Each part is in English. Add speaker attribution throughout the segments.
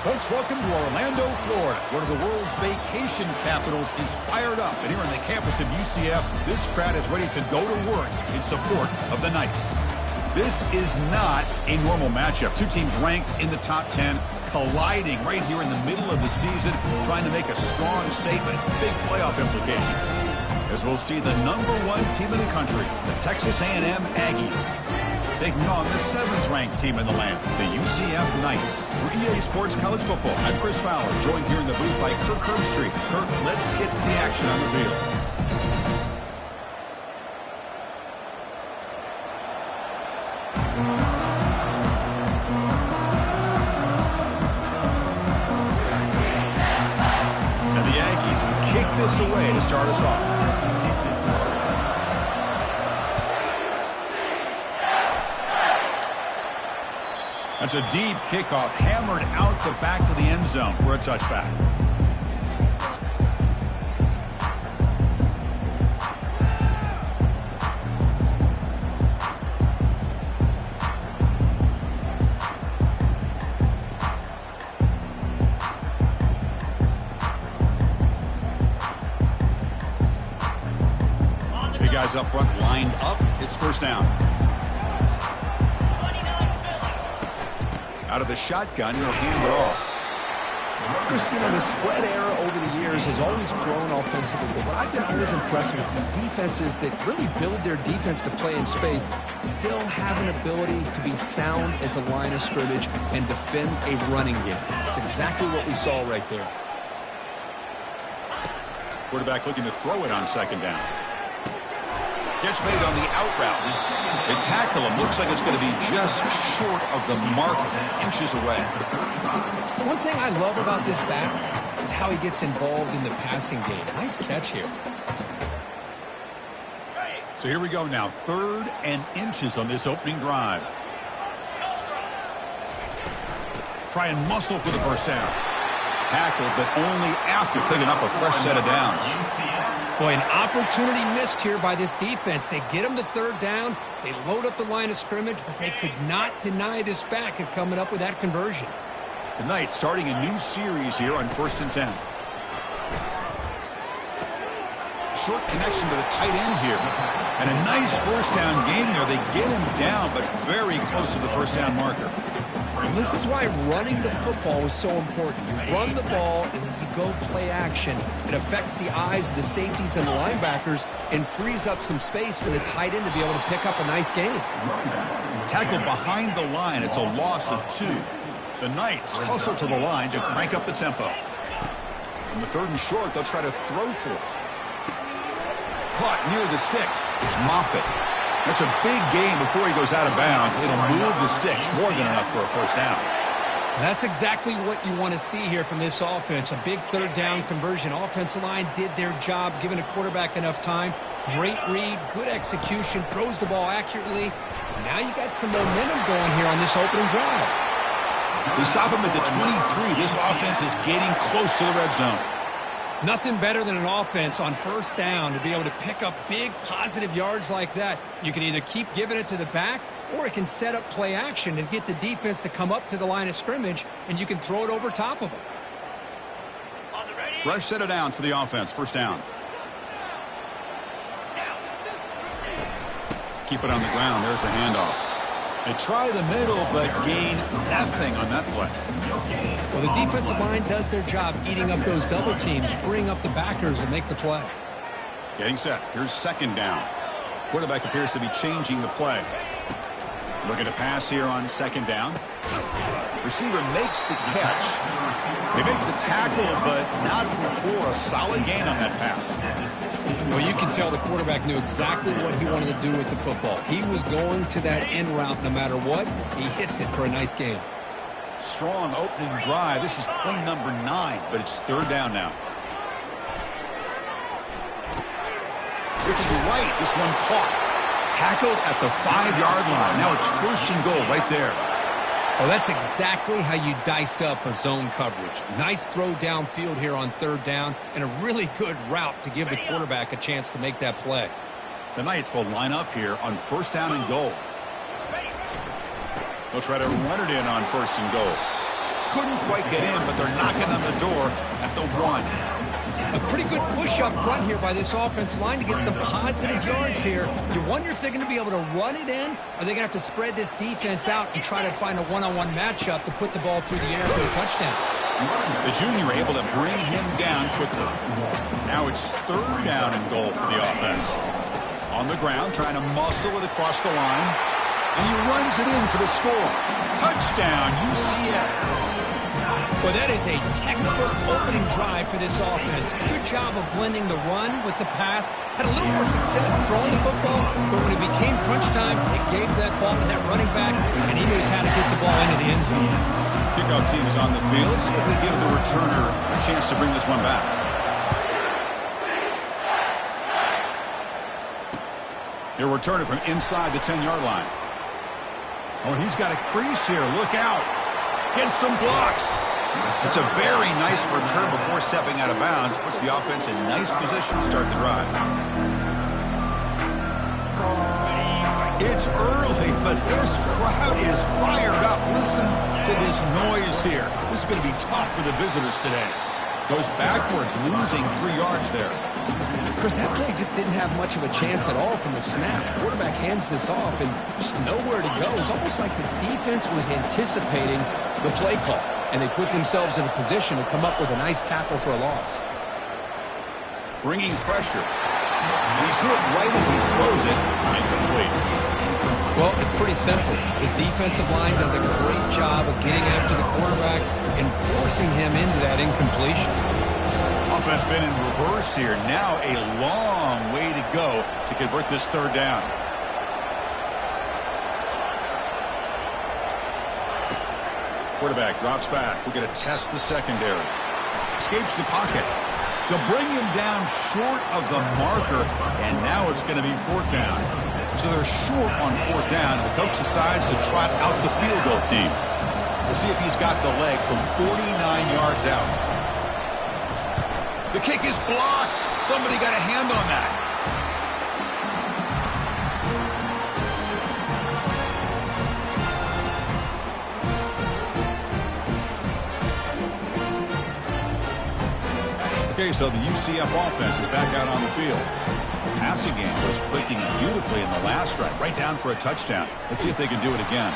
Speaker 1: Folks, welcome to Orlando, Florida. One of the world's vacation capitals is fired up. And here on the campus of UCF, this crowd is ready to go to work in support of the Knights. This is not a normal matchup. Two teams ranked in the top 10, colliding right here in the middle of the season, trying to make a strong statement. Big playoff implications. As we'll see the #1 team in the country, the Texas A&M Aggies, taking on the 7th-ranked team in the land, the UCF Knights. For EA Sports College Football, I'm Chris Fowler, joined here in the booth by Kirk Herbstreit. Kirk, let's get to the action on the field. And the Aggies kick this away to start us off. That's a deep kickoff, hammered out the back of the end zone for a touchback. Big guys up front, lined up. It's first down. Out of the shotgun, he'll hand it off.
Speaker 2: Chris, the spread era over the years has always grown offensively, but what I've been always impressed with defenses that really build their defense to play in space still have an ability to be sound at the line of scrimmage and defend a running game. That's exactly what we saw right there.
Speaker 1: Quarterback looking to throw it on second down. Catch made on the out route. They tackle him. Looks like it's going to be just short of the mark, inches away.
Speaker 2: One thing I love about this back is how he gets involved in the passing game. Nice catch here.
Speaker 1: So here we go now. 3rd and inches on this opening drive. Try and muscle for the first down. Tackled, but only after picking up a fresh set of downs.
Speaker 2: Boy, an opportunity missed here by this defense. They get him to 3rd down. They load up the line of scrimmage, but they could not deny this back of coming up with that conversion.
Speaker 1: The Knights starting a new series here on 1st and 10. Short connection to the tight end here. And a nice first down gain there. They get him down, but very close to the first down marker.
Speaker 2: And this is why running the football is so important. You run the ball, and then you go play action. It affects the eyes of the safeties and the linebackers and frees up some space for the tight end to be able to pick up a nice gain.
Speaker 1: Tackled behind the line. It's a loss of 2. The Knights hustle to the line to crank up the tempo. On the 3rd and short, they'll try to throw for it. Caught near the sticks. It's Moffitt. That's a big gain before he goes out of bounds. It'll move the sticks, more than enough for a first down.
Speaker 2: That's exactly what you want to see here from this offense. A big 3rd down conversion. Offensive line did their job, giving a quarterback enough time. Great read, good execution, throws the ball accurately. Now you got some momentum going here on this opening drive.
Speaker 1: They stop him at the 23. This offense is getting close to the red zone.
Speaker 2: Nothing better than an offense on 1st down to be able to pick up big positive yards like that. You can either keep giving it to the back, or it can set up play action and get the defense to come up to the line of scrimmage, and you can throw it over top of them.
Speaker 1: Fresh set of downs for the offense. First down. Keep it on the ground. There's the handoff. They try the middle, but gain nothing on that play.
Speaker 2: Well, the defensive line does their job eating up those double teams, freeing up the backers to make the play.
Speaker 1: Getting set. Here's 2nd down. Quarterback appears to be changing the play. Looking to pass here on 2nd down. Receiver makes the catch. They make the tackle, but not before a solid gain on that pass.
Speaker 2: Well, you can tell the quarterback knew exactly what he wanted to do with the football. He was going to that end route no matter what. He hits it for a nice gain.
Speaker 1: Strong opening drive. This is play number 9, but it's 3rd down now. Looking to right, this one caught. Tackled at the 5-yard line. Now it's 1st and goal right there.
Speaker 2: Well, that's exactly how you dice up a zone coverage. Nice throw downfield here on 3rd down, and a really good route to give the quarterback a chance to make that play.
Speaker 1: The Knights will line up here on 1st down and goal. They'll try to run it in on 1st and goal. couldn't quite get in, but they're knocking on the door at the 1.
Speaker 2: A pretty good push up front here by this offensive line to get some positive yards here. You wonder if they're going to be able to run it in, or they're going to have to spread this defense out and try to find a one-on-one matchup to put the ball through the air for a touchdown.
Speaker 1: The junior able to bring him down quickly. Now it's 3rd down and goal for the offense. On the ground, trying to muscle it across the line. And he runs it in for the score. Touchdown, UCF.
Speaker 2: Well, that is a textbook opening drive for this offense. Good job of blending the run with the pass. Had a little more success throwing the football, but when it became crunch time, it gave that ball to that running back, and he knows how to get the ball into the end zone.
Speaker 1: Kickoff team is on the field. See if they give the returner a chance to bring this one back. He'll return it from inside the 10-yard line. Oh, he's got a crease here. Look out. Get some blocks. It's a very nice return before stepping out of bounds. Puts the offense in nice position to start the drive. It's early, but this crowd is fired up. Listen to this noise here. This is going to be tough for the visitors today. Goes backwards, losing 3 yards there.
Speaker 2: Chris, that play just didn't have much of a chance at all from the snap. Quarterback hands this off and just nowhere to go. It's almost like the defense was anticipating the play call, and they put themselves in a position to come up with a nice tackle for a loss.
Speaker 1: Bringing pressure. And he's hit right as he throws it. Incomplete.
Speaker 2: Well, it's pretty simple. The defensive line does a great job of getting after the quarterback and forcing him into that incompletion.
Speaker 1: Offense been in reverse here. Now a long way to go to convert this 3rd down. Quarterback drops back. We're going to test the secondary. Escapes the pocket. They'll bring him down short of the marker, and now it's going to be 4th down. So they're short on 4th down, and the coach decides to trot out the field goal team. We'll see if he's got the leg from 49 yards out. The kick is blocked. Somebody got a hand on that. Okay, so the UCF offense is back out on the field. The passing game was clicking beautifully in the last drive, right down for a touchdown. Let's see if they can do it again.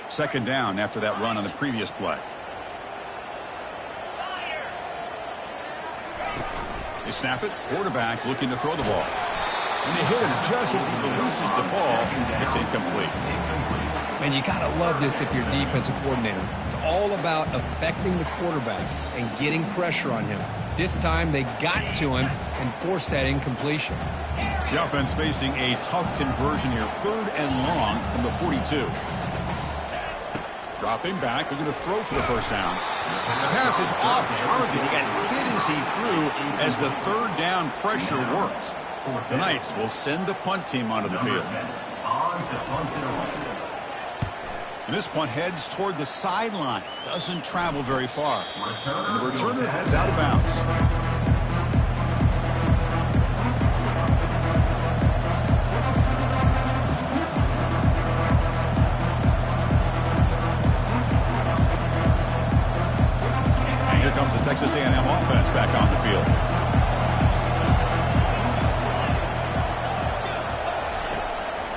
Speaker 1: Second down after that run on the previous play. They snap it. Quarterback looking to throw the ball. And they hit him just as he releases the ball. It's incomplete.
Speaker 2: Man, you got to love this if you're a defensive coordinator. It's all about affecting the quarterback and getting pressure on him. This time they got to him and forced that incompletion.
Speaker 1: The offense facing a tough conversion here. 3rd and long from the 42. Dropping back, they're going to throw for the 1st down. The pass is off target. He got hit as he threw as the 3rd down pressure worked. The Knights will send the punt team onto the field. And this punt heads toward the sideline. Doesn't travel very far. And the returner heads out of bounds. Comes the Texas A&M offense back on the field.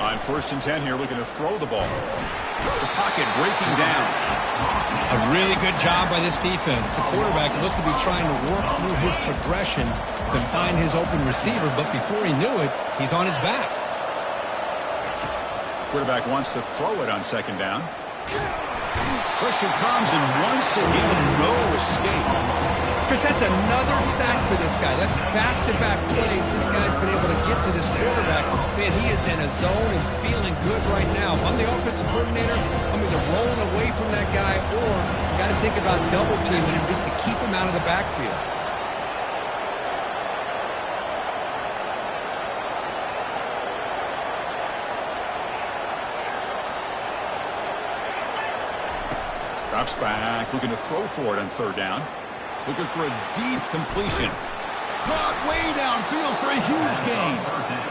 Speaker 1: On 1st and 10 here, looking to throw the ball. The pocket breaking down.
Speaker 2: A really good job by this defense. The quarterback looked to be trying to work through his progressions to find his open receiver, but before he knew it, he's on his back.
Speaker 1: Quarterback wants to throw it on 2nd down. Pressure comes, and once again, no escape.
Speaker 2: Chris, that's another sack for this guy. That's back-to-back plays. This guy's been able to get to this quarterback. Man, he is in a zone and feeling good right now. If I'm the offensive coordinator, I'm either rolling away from that guy or got to think about double-teaming him just to keep him out of the backfield.
Speaker 1: Drops back, looking to throw for it on third down. Looking for a deep completion. Caught way downfield for a huge gain.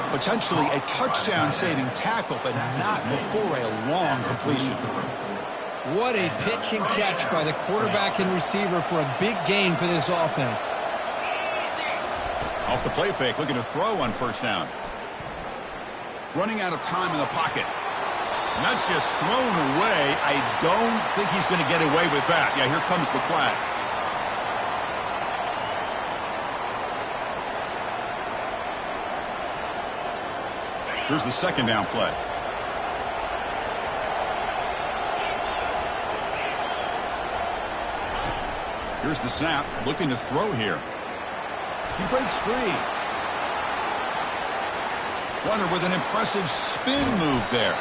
Speaker 1: Potentially a touchdown-saving tackle, but not before a long completion.
Speaker 2: What a pitch and catch by the quarterback and receiver for a big gain for this offense.
Speaker 1: Off the play fake, looking to throw on first down. Running out of time in the pocket. And that's just thrown away. I don't think he's going to get away with that. Yeah, here comes the flag. Here's the second down play. Here's the snap, looking to throw here. He breaks free. Runner with an impressive spin move there.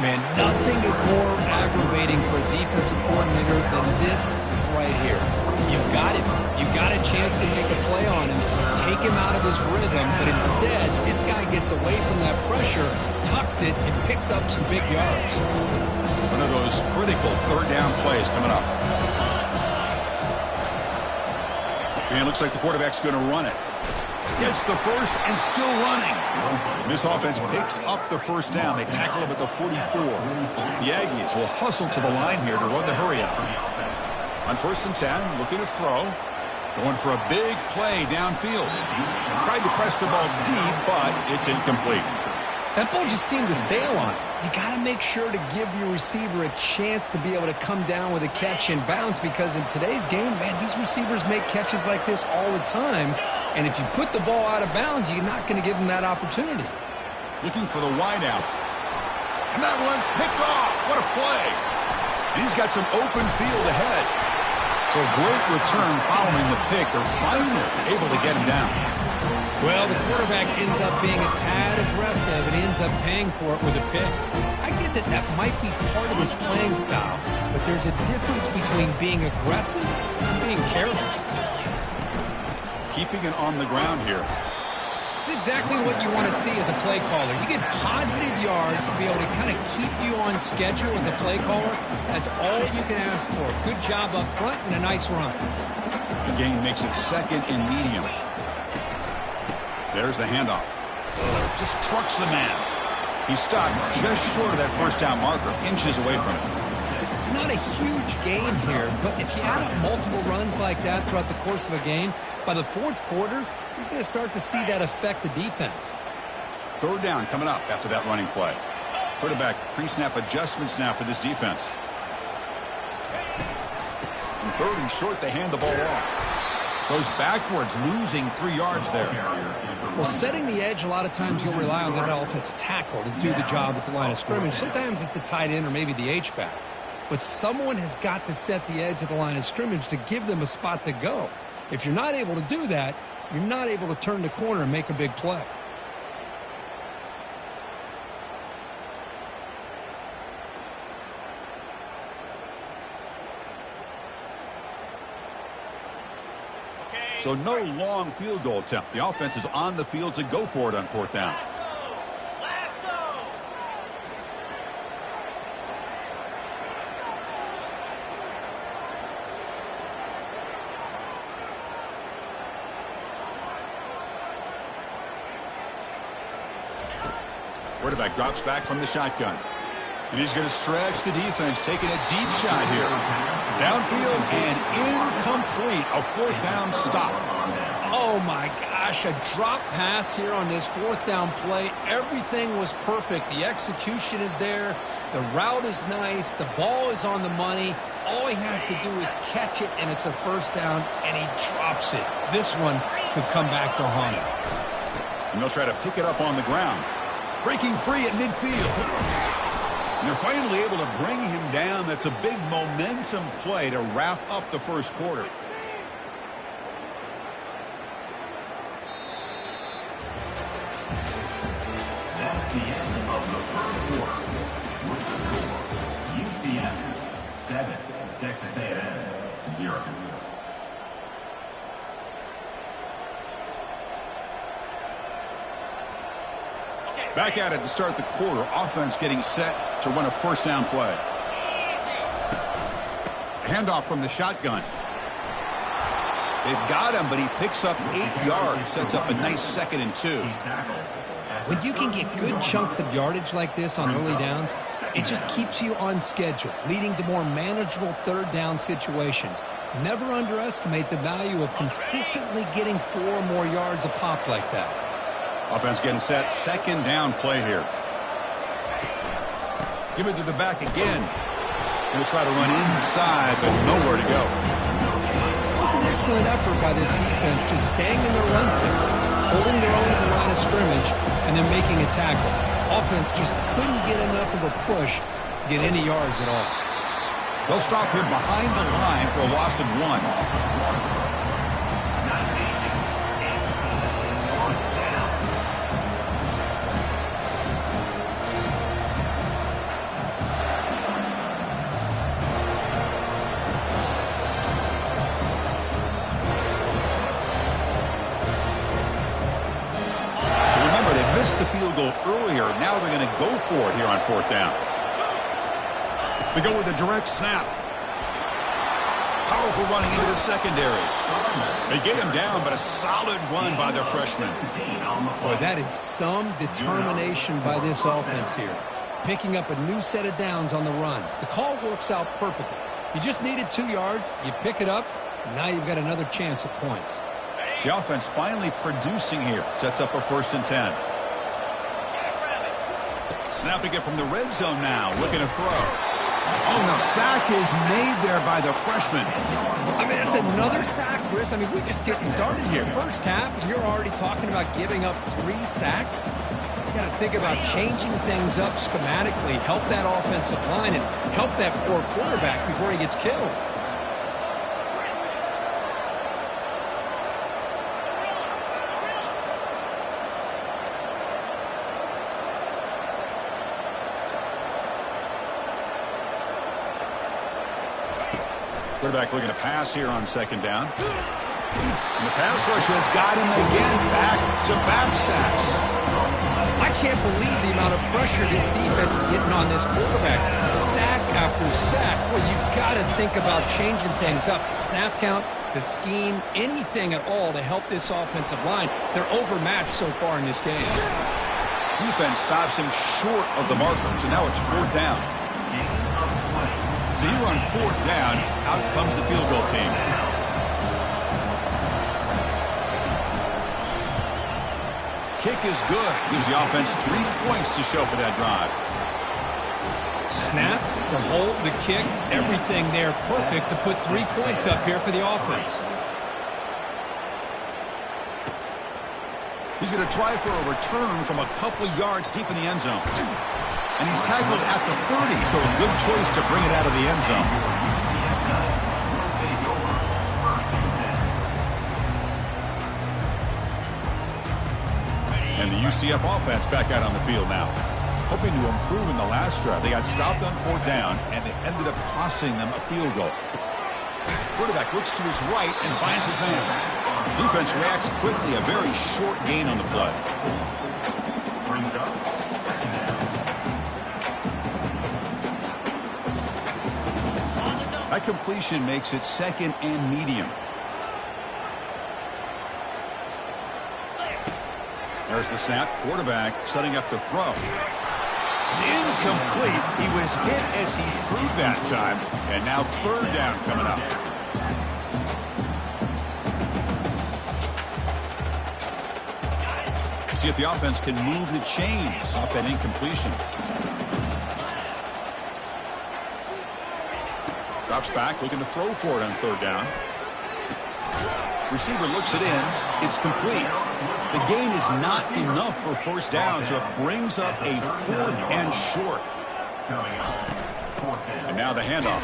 Speaker 2: Man, nothing is more aggravating for a defensive coordinator than this right here. You've got him. You've got a chance to make a play on him, take him out of his rhythm, but instead, this guy gets away from that pressure, tucks it, and picks up some big yards.
Speaker 1: One of those critical third down plays coming up. And it looks like the quarterback's going to run it. Gets the first and still running. This offense picks up the first down. They tackle him at the 44. The Aggies will hustle to the line here to run the hurry up. On first and 10, looking to throw. Going for a big play downfield. Tried to press the ball deep, but it's incomplete.
Speaker 2: That ball just seemed to sail on it. You got to make sure to give your receiver a chance to be able to come down with a catch and bounce, because in today's game, man, these receivers make catches like this all the time. And if you put the ball out of bounds, you're not going to give them that opportunity.
Speaker 1: Looking for the wide out. And that one's picked off. What a play. And he's got some open field ahead. So a great return following the pick. They're finally able to get him down.
Speaker 2: Well, the quarterback ends up being a tad aggressive, and he ends up paying for it with a pick. I get that that might be part of his playing style, but there's a difference between being aggressive and being careless.
Speaker 1: Keeping it on the ground here.
Speaker 2: It's exactly what you want to see as a play caller. You get positive yards to be able to kind of keep you on schedule as a play caller. That's all you can ask for. Good job up front and a nice run.
Speaker 1: The gain makes it second and medium. There's the handoff. Just trucks the man. He stopped just short of that first down marker, inches away from it.
Speaker 2: It's not a huge gain here, but if you add up multiple runs like that throughout the course of a game, by the fourth quarter, you're going to start to see that affect the defense.
Speaker 1: Third down coming up after that running play. Quarterback pre-snap adjustments now for this defense. And third and short, they hand the ball off. Goes backwards, losing 3 yards there.
Speaker 2: Well, setting the edge, a lot of times you'll rely on that offensive tackle to do the job at the line of scrimmage. Sometimes it's a tight end or maybe the H-back. But someone has got to set the edge of the line of scrimmage to give them a spot to go. If you're not able to do that, you're not able to turn the corner and make a big play.
Speaker 1: So no long field goal attempt. The offense is on the field to go for it on fourth down. Quarterback drops back from the shotgun. And he's going to stretch the defense, taking a deep shot here. Downfield and incomplete. A fourth down stop.
Speaker 2: Oh, my gosh. A drop pass here on this fourth down play. Everything was perfect. The execution is there. The route is nice. The ball is on the money. All he has to do is catch it, and it's a first down, and he drops it. This one could come back to haunt him.
Speaker 1: And they'll try to pick it up on the ground. Breaking free at midfield. And they're finally able to bring him down. That's a big momentum play to wrap up the first quarter.
Speaker 3: That's the end of the first quarter. With the score, UCF 7, Texas A&M 0.
Speaker 1: Back at it to start the quarter. Offense getting set to run a first down play. Handoff from the shotgun. They've got him, but he picks up 8 yards. Sets up a nice 2nd and 2.
Speaker 2: When you can get good chunks of yardage like this on early downs, it just keeps you on schedule, leading to more manageable third down situations. Never underestimate the value of consistently getting 4 or more yards a pop like that.
Speaker 1: Offense getting set. 2nd down play here. Give it to the back again. He'll try to run inside, but nowhere to go.
Speaker 2: It was an excellent effort by this defense, just staying in their run fix, holding their own at the line of scrimmage, and then making a tackle. Offense just couldn't get enough of a push to get any yards at all.
Speaker 1: They'll stop him behind the line for a loss of 1. The field goal earlier. Now they're going to go for it here on 4th down. They go with a direct snap. Powerful running into the secondary. They get him down, but a solid run by the freshman.
Speaker 2: Boy, that is some determination by this offense here. Picking up a new set of downs on the run. The call works out perfectly. You just needed 2 yards. You pick it up. And now you've got another chance at points.
Speaker 1: The offense finally producing here. Sets up a 1st and 10. Snapping it from the red zone now. Looking to throw. Oh, the sack is made there by the freshman.
Speaker 2: I mean, that's another sack, Chris. I mean, we're just getting started here. First half, and you're already talking about giving up 3 sacks. You got to think about changing things up schematically, help that offensive line, and help that poor quarterback before he gets killed.
Speaker 1: Quarterback looking to pass here on 2nd down. And the pass rush has got him again. Back-to-back sacks.
Speaker 2: I can't believe the amount of pressure this defense is getting on this quarterback. Sack after sack. Well, you got to think about changing things up. The snap count, the scheme, anything at all to help this offensive line. They're overmatched so far in this game.
Speaker 1: Defense stops him short of the markers, and now it's 4th down. So here on 4th down, out comes the field goal team. Kick is good. Gives the offense 3 points to show for that drive.
Speaker 2: Snap, the hold, the kick, everything there perfect to put 3 points up here for the offense.
Speaker 1: He's going to try for a return from a couple of yards deep in the end zone. And he's tackled at the 30, so a good choice to bring it out of the end zone. And the UCF offense back out on the field now. Hoping to improve in the last drive. They got stopped on 4th down, and they ended up costing them a field goal. Quarterback looks to his right and finds his man. Defense reacts quickly. A very short gain on the play. That completion makes it 2nd and medium. There's the snap. Quarterback setting up to throw. It's incomplete. He was hit as he threw that time. And now 3rd down coming up. See if the offense can move the chains off that incompletion. Drops back, looking to throw for it on 3rd down. Receiver looks it in. It's complete. The gain is not enough for 1st down, so it brings up a 4th and short. And now the handoff.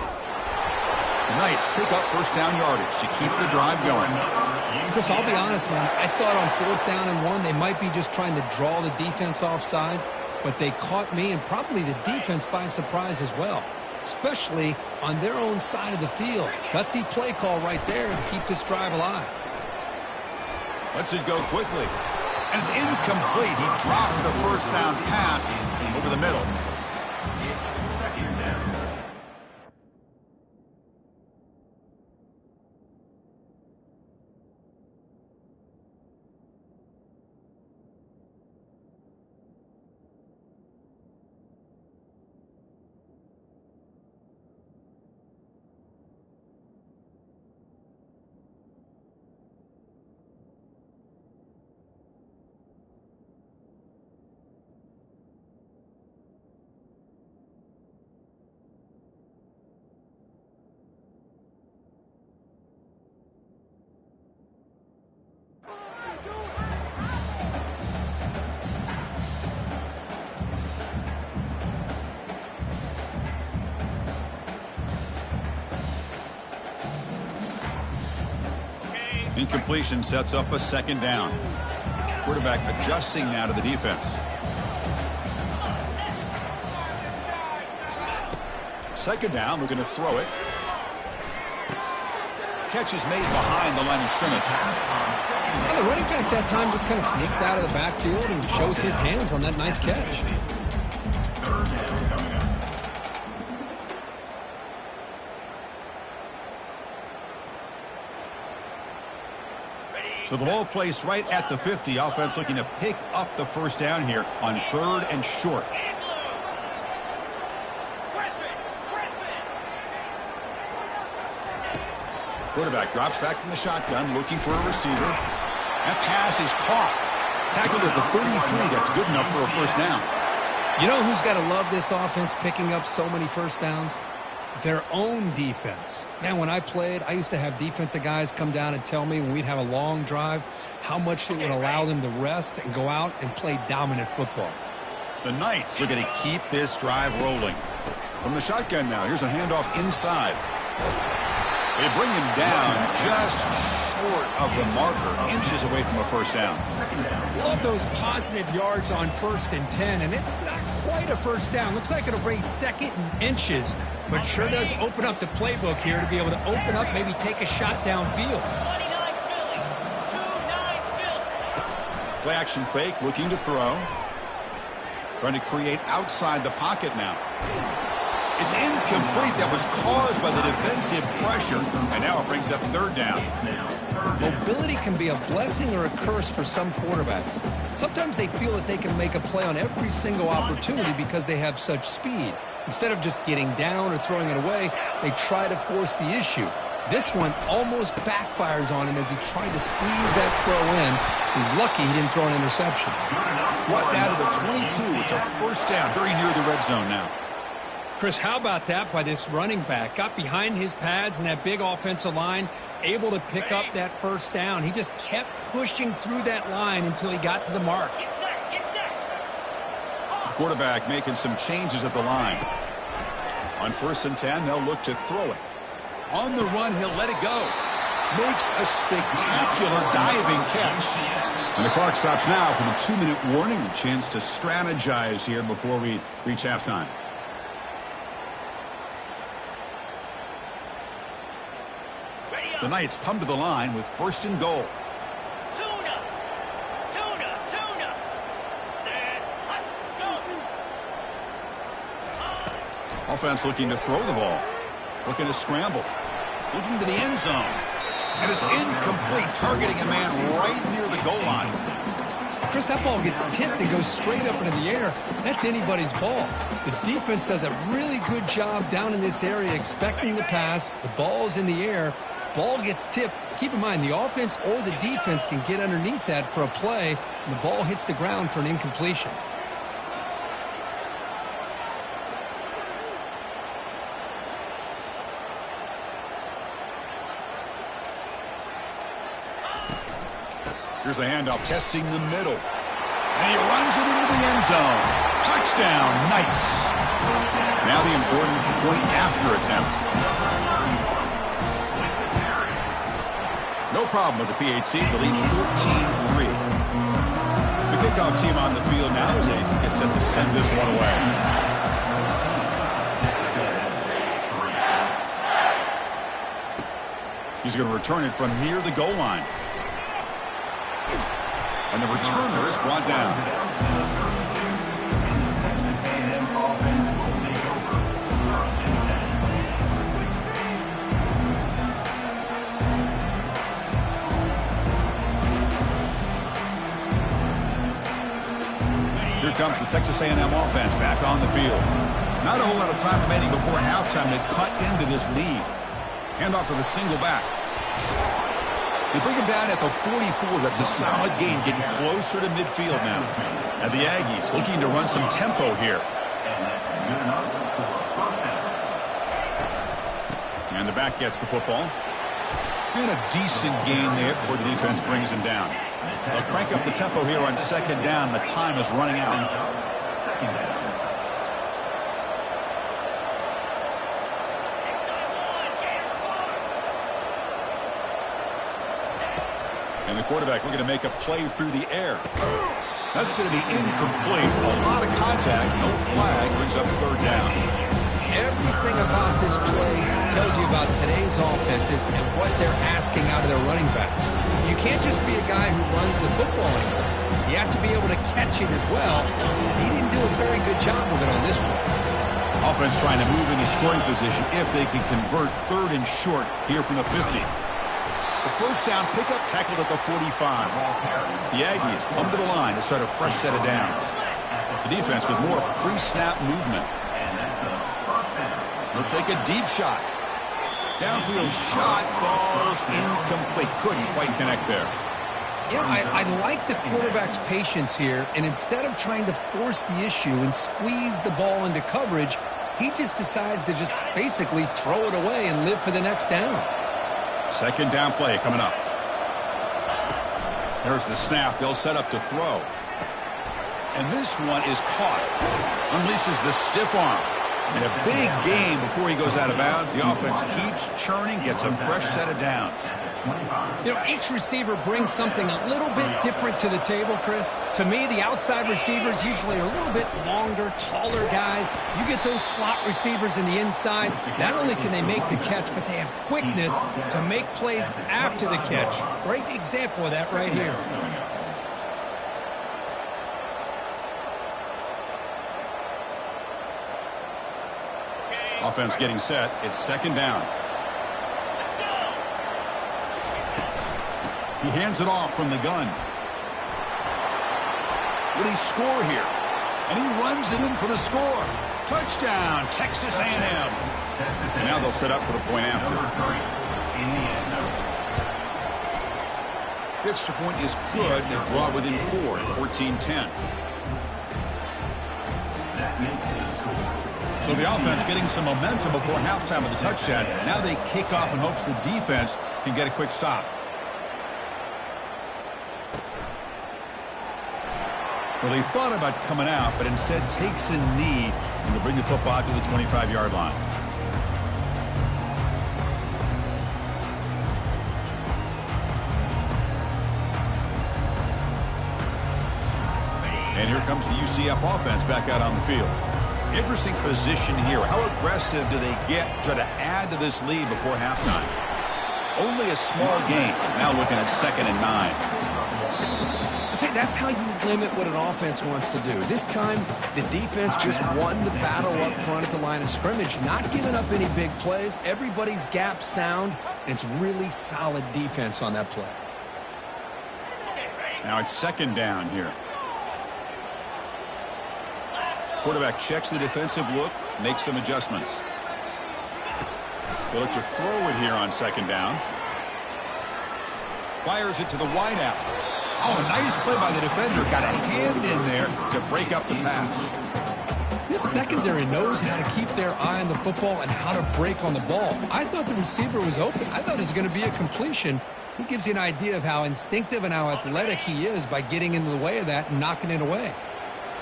Speaker 1: Nice pick up 1st down yardage to keep the drive going.
Speaker 2: Chris, I'll be honest, man. I thought on 4th down and 1, they might be just trying to draw the defense off sides, but they caught me and probably the defense by surprise as well, especially on their own side of the field. Gutsy play call right there to keep this drive alive.
Speaker 1: Lets it go quickly. And it's incomplete. He dropped the 1st down pass over the middle. Incompletion sets up a second down. Quarterback adjusting now to the defense. Second down, looking to throw it. Catch is made behind the line of scrimmage.
Speaker 2: Well, the running back that time just kind of sneaks out of the backfield and shows his hands on that nice catch.
Speaker 1: So the ball placed right at the 50. Offense looking to pick up the first down here on 3rd and short. Quarterback drops back from the shotgun, looking for a receiver. That pass is caught. Tackled at the 33. That's good enough for a first down.
Speaker 2: You know who's got to love this offense picking up so many first downs? Their own defense. Man, when I played, I used to have defensive guys come down and tell me when we'd have a long drive how much it would allow them to rest and go out and play dominant football.
Speaker 1: The Knights are going to keep this drive rolling. From the shotgun now, here's a handoff inside. They bring him down just short of the marker, inches away from a first down.
Speaker 2: Love those positive yards on 1st and 10, and it's not quite a first down. Looks like it'll bring 2nd and inches, but sure does open up the playbook here to be able to open up, maybe take a shot downfield.
Speaker 1: Play action fake, looking to throw. Trying to create outside the pocket now. It's incomplete. That was caused by the defensive pressure, and now it brings up 3rd down.
Speaker 2: Mobility can be a blessing or a curse for some quarterbacks. Sometimes they feel that they can make a play on every single opportunity because they have such speed. Instead of just getting down or throwing it away, they try to force the issue. This one almost backfires on him as he tried to squeeze that throw in. He's lucky he didn't throw an interception.
Speaker 1: Brought down to the 22. It's a first down, very near the red zone now.
Speaker 2: Chris, how about that by this running back? Got behind his pads and that big offensive line, able to pick up that first down. He just kept pushing through that line until he got to the mark.
Speaker 1: The quarterback making some changes at the line. On 1st and 10, they'll look to throw it. On the run, he'll let it go. Makes a spectacular diving catch. And the clock stops now for the 2-minute warning. A chance to strategize here before we reach halftime. The Knights come to the line with 1st and goal.
Speaker 4: Tuna. Set. Go.
Speaker 1: Offense looking to throw the ball. Looking to scramble. Looking to the end zone. And it's incomplete, targeting a man right near the goal line.
Speaker 2: Chris, that ball gets tipped and goes straight up into the air. That's anybody's ball. The defense does a really good job down in this area expecting the pass. The ball's in the air. Ball gets tipped. Keep in mind, the offense or the defense can get underneath that for a play, and the ball hits the ground for an incompletion.
Speaker 1: Here's the handoff, testing the middle. And he runs it into the end zone. Touchdown, Knights. Now the important point after attempt. No problem with the PHC, the lead 14-3. The kickoff team on the field now as they get set to send this one away. He's going to return it from near the goal line. And the returner is brought down. Here comes the Texas A&M offense back on the field. Not a whole lot of time remaining before halftime to cut into this lead. Handoff to the single back. They bring him down at the 44. That's a solid gain, getting closer to midfield now. And the Aggies looking to run some tempo here. And the back gets the football. And a decent gain there before the defense brings him down. They'll crank up the tempo here on 2nd down. The time is running out. And the quarterback looking to make a play through the air. That's going to be incomplete. A lot of contact. No flag. Brings up third down.
Speaker 2: Everything about this play tells you about today's offenses and what they're asking out of their running backs. You can't just be a guy who runs the football anymore. You have to be able to catch it as well. He didn't do a very good job of it on this play.
Speaker 1: Offense trying to move into scoring position if they can convert third and short here from the 50. The first down pickup tackled at the 45. The Aggies come to the line to start a fresh set of downs. The defense with more pre-snap movement. They'll take a deep shot. Downfield shot falls incomplete. Couldn't quite connect there.
Speaker 2: You know, I like the quarterback's patience here, and instead of trying to force the issue and squeeze the ball into coverage, he just decides to just basically throw it away and live for the next down.
Speaker 1: Second down play coming up. There's the snap. They'll set up to throw. And this one is caught. Unleashes the stiff arm. And a big gain before he goes out of bounds. The offense keeps churning, gets a fresh set of downs.
Speaker 2: You know, each receiver brings something a little bit different to the table, Chris. To me, the outside receivers usually are a little bit longer, taller guys. You get those slot receivers in the inside, not only can they make the catch, but they have quickness to make plays after the catch. Great example of that right here.
Speaker 1: Offense getting set. It's second down. He hands it off from the gun. Will he score here? And he runs it in for the score. Touchdown, Texas A&M. And now they'll set up for the point after. The extra point is good. They draw within 4, 14-10. So the offense getting some momentum before halftime of the touchdown. Now they kick off in hopes the defense can get a quick stop. Well, he thought about coming out, but instead takes a knee and to bring the football to the 25-yard line. And here comes the UCF offense back out on the field. Interesting position here. How aggressive do they get to try to add to this lead before halftime? Only a small gain. Now looking at 2nd and 9.
Speaker 2: See, that's how you limit what an offense wants to do. This time, the defense just won the battle up front at the line of scrimmage, not giving up any big plays. Everybody's gap sound, and it's really solid defense on that play.
Speaker 1: Now it's second down here. Quarterback checks the defensive look, makes some adjustments. They look to throw it here on second down. Fires it to the wideout. Oh, nice play by the defender. Got a hand in there to break up the pass.
Speaker 2: This secondary knows how to keep their eye on the football and how to break on the ball. I thought the receiver was open. I thought it was going to be a completion. He gives you an idea of how instinctive and how athletic he is by getting into the way of that and knocking it away.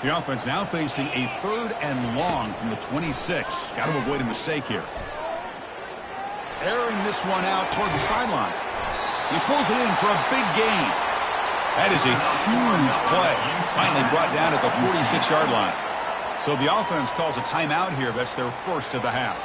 Speaker 1: The offense now facing a 3rd and long from the 26. Got to avoid a mistake here. Airing this one out toward the sideline. He pulls it in for a big gain. That is a huge play. Finally brought down at the 46-yard line. So the offense calls a timeout here. That's their first of the half.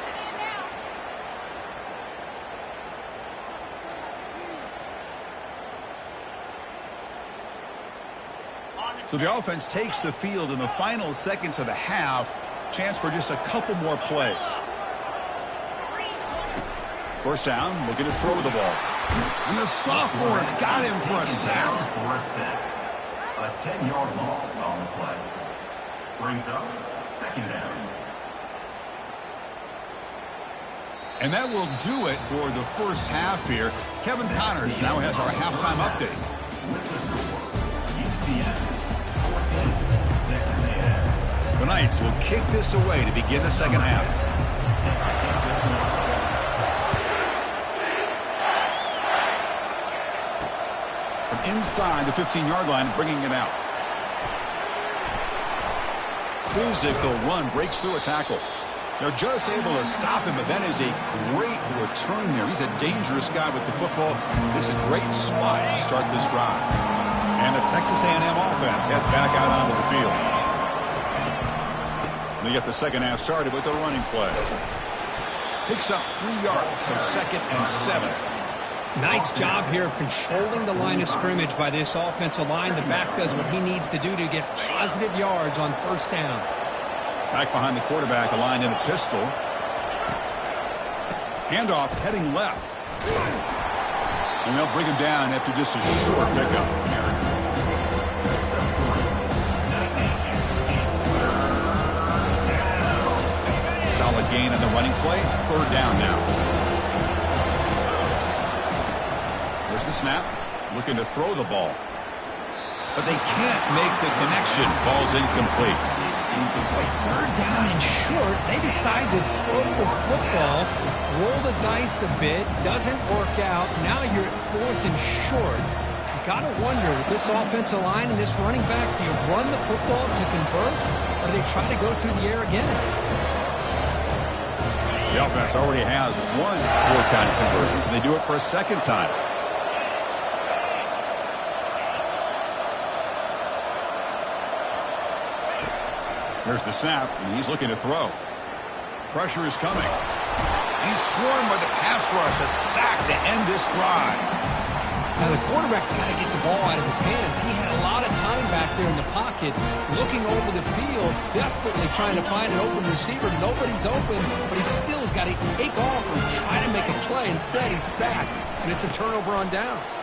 Speaker 1: So the offense takes the field in the final seconds of the half. Chance for just a couple more plays. First down, looking to throw the ball. And the sophomore's got him for a sack.
Speaker 3: A 10-yard loss on the play. Brings up second down.
Speaker 1: And that will do it for the first half here. Kevin Connors now has our halftime update.
Speaker 3: With the score, UCF 14, Texas A&M.
Speaker 1: The Knights will kick this away to begin the second half. From inside the 15-yard line, bringing it out. Physical run, breaks through a tackle. They're just able to stop him, but that is a great return there. He's a dangerous guy with the football. It's a great spot to start this drive. And the Texas A&M offense heads back out onto the field. They get the second half started with the running play. Picks up 3 yards, so 2nd and 7.
Speaker 5: Nice job here of controlling the line of scrimmage by this offensive line. The back does what he needs to do to get positive yards on first down.
Speaker 1: Back behind the quarterback, aligned in a pistol. Handoff heading left. And they'll bring him down after just a short pickup. Solid gain on the running play. 3rd down now. There's the snap. Looking to throw the ball. But they can't make the connection. Ball's incomplete.
Speaker 5: With 3rd down and short, they decide to throw the football, roll the dice a bit, doesn't work out. Now you're at 4th and short. You got to wonder, with this offensive line and this running back, do you run the football to convert, or do they try to go through the air again?
Speaker 1: The offense already has 1 4-count conversion. Can they do it for a 2nd time? Here's the snap, and he's looking to throw. Pressure is coming. He's swarmed by the pass rush. A sack to end this drive.
Speaker 5: Now the quarterback's got to get the ball out of his hands. He had a lot of time back there in the pocket, looking over the field, desperately trying to find an open receiver. Nobody's open, but he still has got to take off and try to make a play. Instead, he's sacked, and it's a turnover on downs.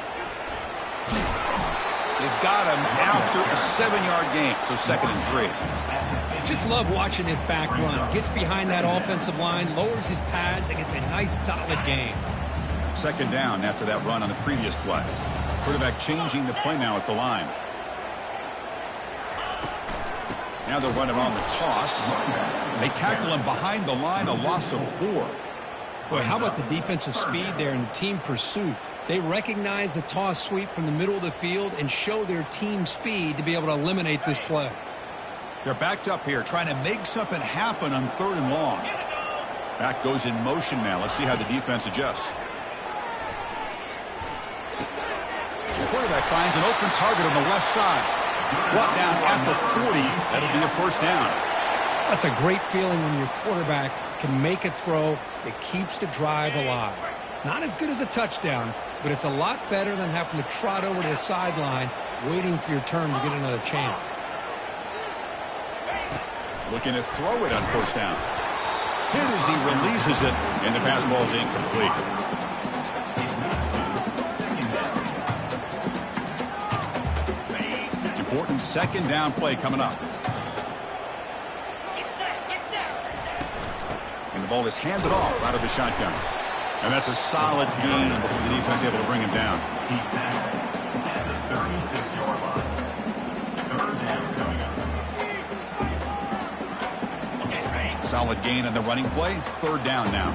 Speaker 1: They've got him after a 7-yard gain, so 2nd and 3.
Speaker 5: Just love watching this back run. Gets behind that offensive line, lowers his pads, and gets a nice, solid gain.
Speaker 1: 2nd down after that run on the previous play. Quarterback changing the play now at the line. Now they're running on the toss. They tackle him behind the line, a loss of 4.
Speaker 5: Boy, how about the defensive speed there and team pursuit? They recognize the toss sweep from the middle of the field and show their team speed to be able to eliminate this play.
Speaker 1: They're backed up here, trying to make something happen on 3rd and long. Back goes in motion now. Let's see how the defense adjusts. The quarterback finds an open target on the left side. Brought down after 40. That'll be a 1st down.
Speaker 5: That's a great feeling when your quarterback can make a throw that keeps the drive alive. Not as good as a touchdown, but it's a lot better than having to trot over to the sideline, waiting for your turn to get another chance.
Speaker 1: Looking to throw it on 1st down. Hit as he releases it, and the pass ball is incomplete. Important 2nd down play coming up. And the ball is handed off out of the shotgun. And that's a solid gain before the defense is able to bring him down.
Speaker 3: He's tackled at the 36-yard line. 3rd down coming up.
Speaker 1: Solid gain on the running play. 3rd down now.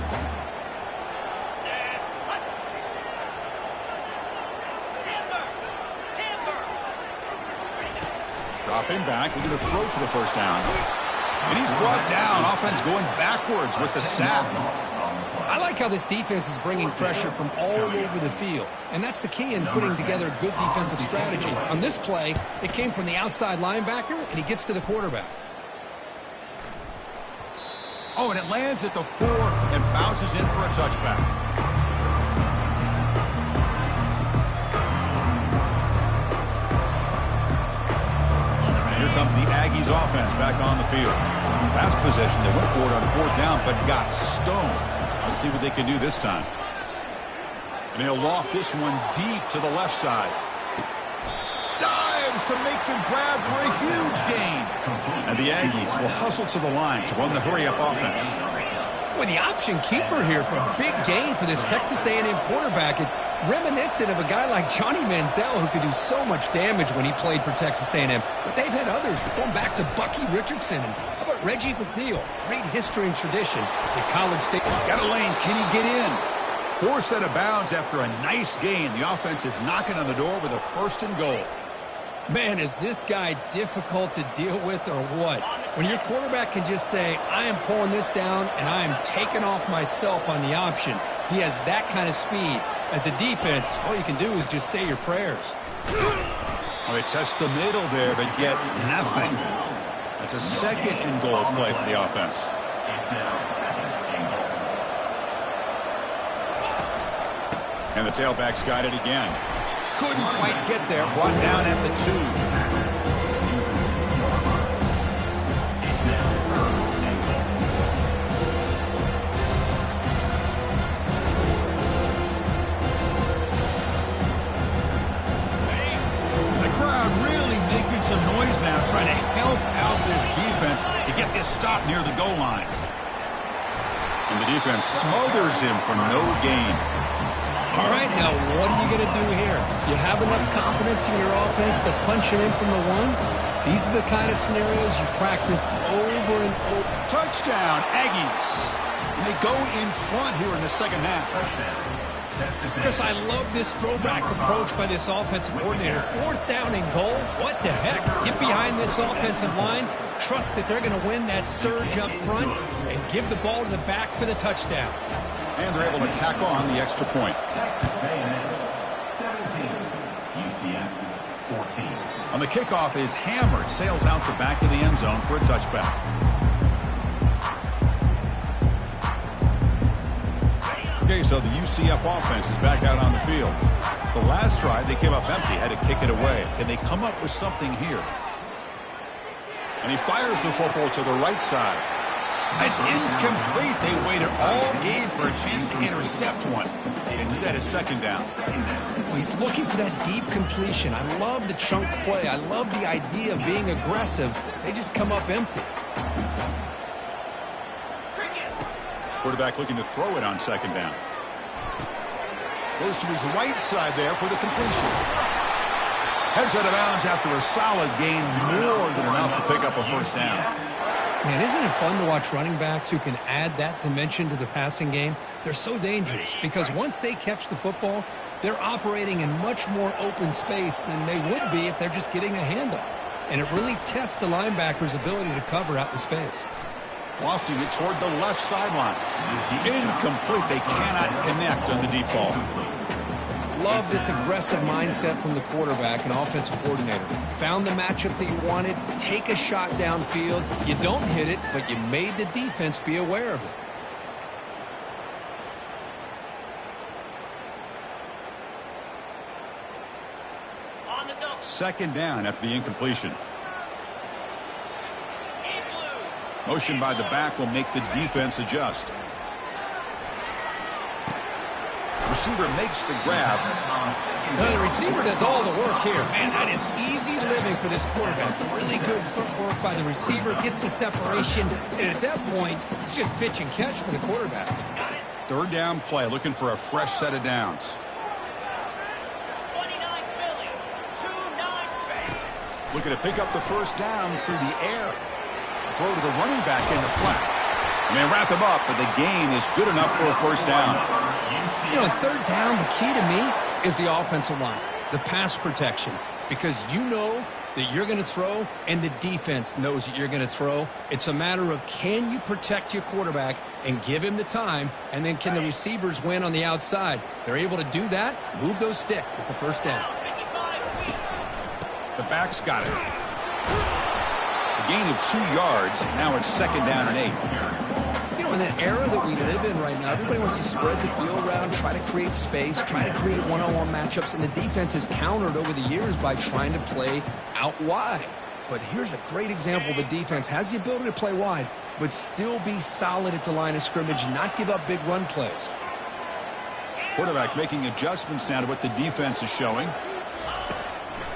Speaker 1: Dropping back, looking to throw for the 1st down. And he's brought down. Offense going backwards with the sack.
Speaker 5: I like how this defense is bringing pressure from all over the field. And that's the key in putting together a good defensive strategy. On this play, it came from the outside linebacker, and he gets to the quarterback.
Speaker 1: Oh, and it lands at the 4 and bounces in for a touchback. Here comes the Aggies offense back on the field. Last possession, they went for it on 4th down, but got stoned. Let's see what they can do this time. And he'll loft this one deep to the left side. Dives to make the grab for a huge gain. And the Aggies will hustle to the line to run the hurry-up offense.
Speaker 5: Boy, the option keeper here for a big gain for this Texas A&M quarterback. It reminiscent of a guy like Johnny Manziel, who could do so much damage when he played for Texas A&M. But they've had others, going back to Bucky Richardson. And how about Reggie McNeil? Great history and tradition at College Station.
Speaker 1: Got a lane. Can he get in? 4 out of bounds after a nice gain. The offense is knocking on the door with a 1st and goal.
Speaker 5: Man, is this guy difficult to deal with or what? When your quarterback can just say, I am pulling this down and I am taking off myself on the option, he has that kind of speed. As a defense, all you can do is just say your prayers.
Speaker 1: Well, they test the middle there, but get nothing. That's a second and goal play for the offense.
Speaker 3: It's now second and goal.
Speaker 1: And the tailback's got it again. Couldn't quite get there. Brought down at the 2.
Speaker 3: It's now third and goal.
Speaker 1: The crowd really making some noise now, trying to help out this defense to get this stop near the goal line. And the defense smothers him for no gain.
Speaker 5: All right, now what are you going to do here? You have enough confidence in your offense to punch it in from the 1? These are the kind of scenarios you practice over and over.
Speaker 1: Touchdown, Aggies. And they go in front here in the second half.
Speaker 5: Chris, I love this throwback approach by this offensive coordinator. 4th down and goal? What the heck? Get behind this offensive line. Trust that they're going to win that surge up front and give the ball to the back for the touchdown.
Speaker 1: And they're able to tack on the extra point.
Speaker 3: Texas A&M 17, UCF 14.
Speaker 1: On the kickoff is hammered, sails out the back of the end zone for a touchback. Okay, so the UCF offense is back out on the field. The last drive, they came up empty, had to kick it away. Can they come up with something here? And he fires the football to the right side. It's incomplete. They waited all game for a chance to intercept one. Instead, it's second down.
Speaker 5: He's looking for that deep completion. I love the chunk play. I love the idea of being aggressive. They just come up empty.
Speaker 1: Quarterback looking to throw it on second down. Goes to his right side there for the completion. Heads out of bounds after a solid gain, more than enough to pick up a first down.
Speaker 5: Man, isn't it fun to watch running backs who can add that dimension to the passing game? They're so dangerous because once they catch the football, they're operating in much more open space than they would be if they're just getting a handoff. And it really tests the linebacker's ability to cover out in space.
Speaker 1: Lofting it toward the left sideline. Incomplete. They cannot connect on the deep ball.
Speaker 5: Love this aggressive mindset from the quarterback and offensive coordinator. Found the matchup that you wanted, take a shot downfield. You don't hit it, but you made the defense be aware of it.
Speaker 4: On the double.
Speaker 1: Second down after the incompletion.
Speaker 4: In blue.
Speaker 1: Motion by the back will make the defense adjust. Receiver makes the grab.
Speaker 5: Now the receiver does all the work here. Man, that is easy living for this quarterback. Really good footwork by the receiver. Gets the separation. And at that point, it's just pitch and catch for the quarterback.
Speaker 1: Third down play, looking for a fresh set of downs.
Speaker 4: 29 Philly. 2-9 Bay.
Speaker 1: Looking to pick up the first down through the air. Throw to the running back in the flat. And they wrap him up, but the gain is good enough for a first down.
Speaker 5: You know, third down, the key to me is the offensive line, the pass protection, because you know that you're going to throw and the defense knows that you're going to throw. It's a matter of can you protect your quarterback and give him the time, and then can the receivers win on the outside? They're able to do that, move those sticks. It's a first down.
Speaker 1: The back's got it. A gain of 2 yards. Now it's second down and 8.
Speaker 5: You know, in that era that we live in right now, everybody wants to spread the field around, try to create space, try to create one-on-one matchups, and the defense has countered over the years by trying to play out wide. But here's a great example. The defense has the ability to play wide, but still be solid at the line of scrimmage, not give up big run plays.
Speaker 1: Quarterback making adjustments now to what the defense is showing.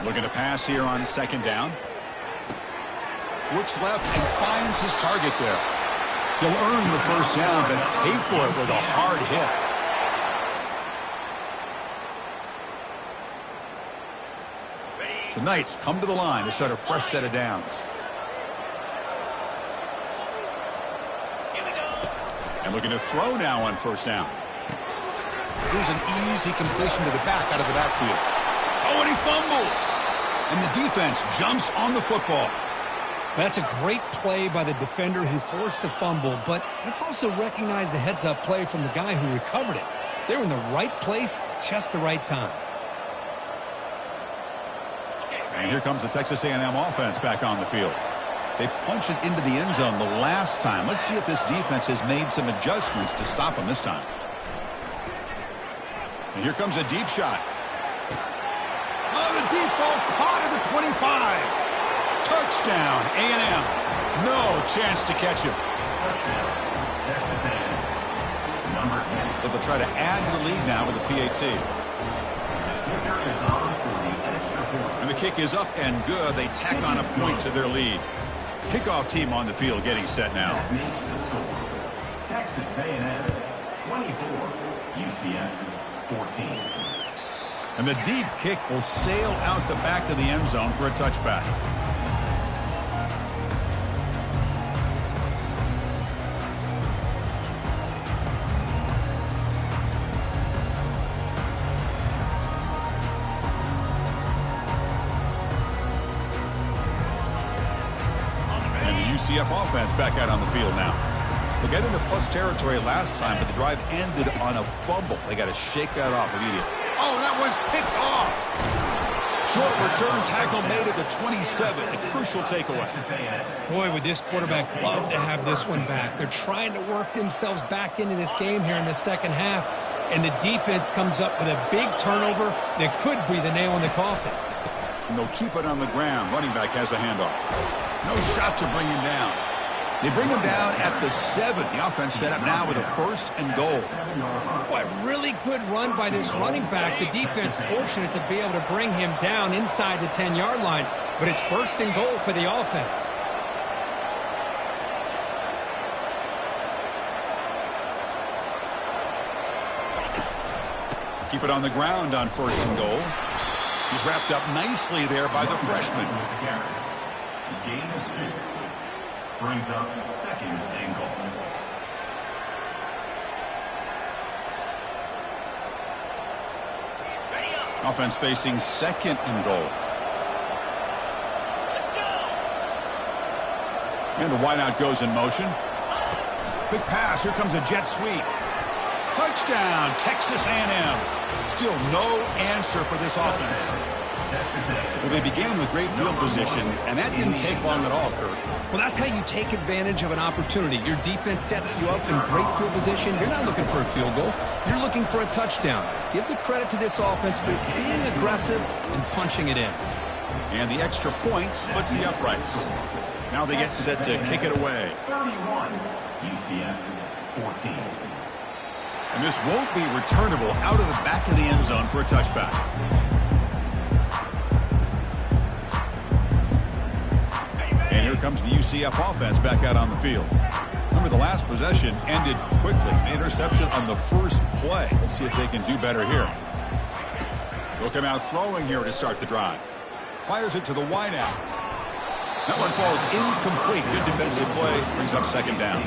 Speaker 1: Looking to pass here on second down. Looks left and finds his target there. He'll earn the first down, but pay for it with a hard hit. The Knights come to the line to start a fresh set of downs.
Speaker 4: Here we go.
Speaker 1: And looking to throw now on first down. Here's an easy completion to the back out of the backfield. Oh, and he fumbles. And the defense jumps on the football.
Speaker 5: That's a great play by the defender who forced the fumble, but let's also recognize the heads-up play from the guy who recovered it. They were in the right place at just the right time.
Speaker 1: And here comes the Texas A&M offense back on the field. They punched it into the end zone the last time. Let's see if this defense has made some adjustments to stop them this time. And here comes a deep shot. Oh, the deep ball caught at the 25. Touchdown, A&M. No chance to catch him.
Speaker 3: Touchdown, Texas A&M. Number 10.
Speaker 1: But they'll try to add to the lead now with a PAT.
Speaker 3: Kicker is on for the extra point.
Speaker 1: And the kick is up and good. They tack on a point to their lead. Kickoff team on the field getting set now.
Speaker 3: That makes the score. Texas A&M 24, UCF 14.
Speaker 1: And the deep kick will sail out the back of the end zone for a touchback. UCF offense back out on the field now. They'll get into plus territory last time, but the drive ended on a fumble. They got to shake that off immediately. Oh, that one's picked off. Short return tackle made at the 27. A crucial takeaway.
Speaker 5: Boy, would this quarterback love to have this one back. They're trying to work themselves back into this game here in the second half, and the defense comes up with a big turnover that could be the nail in the coffin.
Speaker 1: And they'll keep it on the ground. Running back has the handoff. No shot to bring him down. They bring him down at the 7. The offense set up now with a 1st and goal.
Speaker 5: Boy, really good run by this running back. The defense fortunate to be able to bring him down inside the 10-yard line, but it's 1st and goal for the offense.
Speaker 1: Keep it on the ground on 1st and goal. He's wrapped up nicely there by the freshman.
Speaker 3: Gain of 2. Brings up 2nd and goal.
Speaker 4: Ready up.
Speaker 1: Offense facing 2nd and goal.
Speaker 4: Let's go.
Speaker 1: And the wideout goes in motion. Quick pass. Here comes a jet sweep. Touchdown, Texas A&M. Still no answer for this offense. Well, they began with great field position, and that didn't take long at all, Kurt.
Speaker 2: Well, that's how you take advantage of an opportunity. Your defense sets you up in great field position. You're not looking for a field goal. You're looking for a touchdown. Give the credit to this offense for being aggressive and punching it in.
Speaker 1: And the extra point splits the uprights. Now they get set to kick it away.
Speaker 3: 31, UCF 14.
Speaker 1: And this won't be returnable out of the back of the end zone for a touchback. And here comes the UCF offense back out on the field. Remember, the last possession ended quickly. An interception on the first play. Let's see if they can do better here. They'll come out throwing here to start the drive. Fires it to the wideout. That one falls incomplete. Good defensive play. Brings up 2nd down.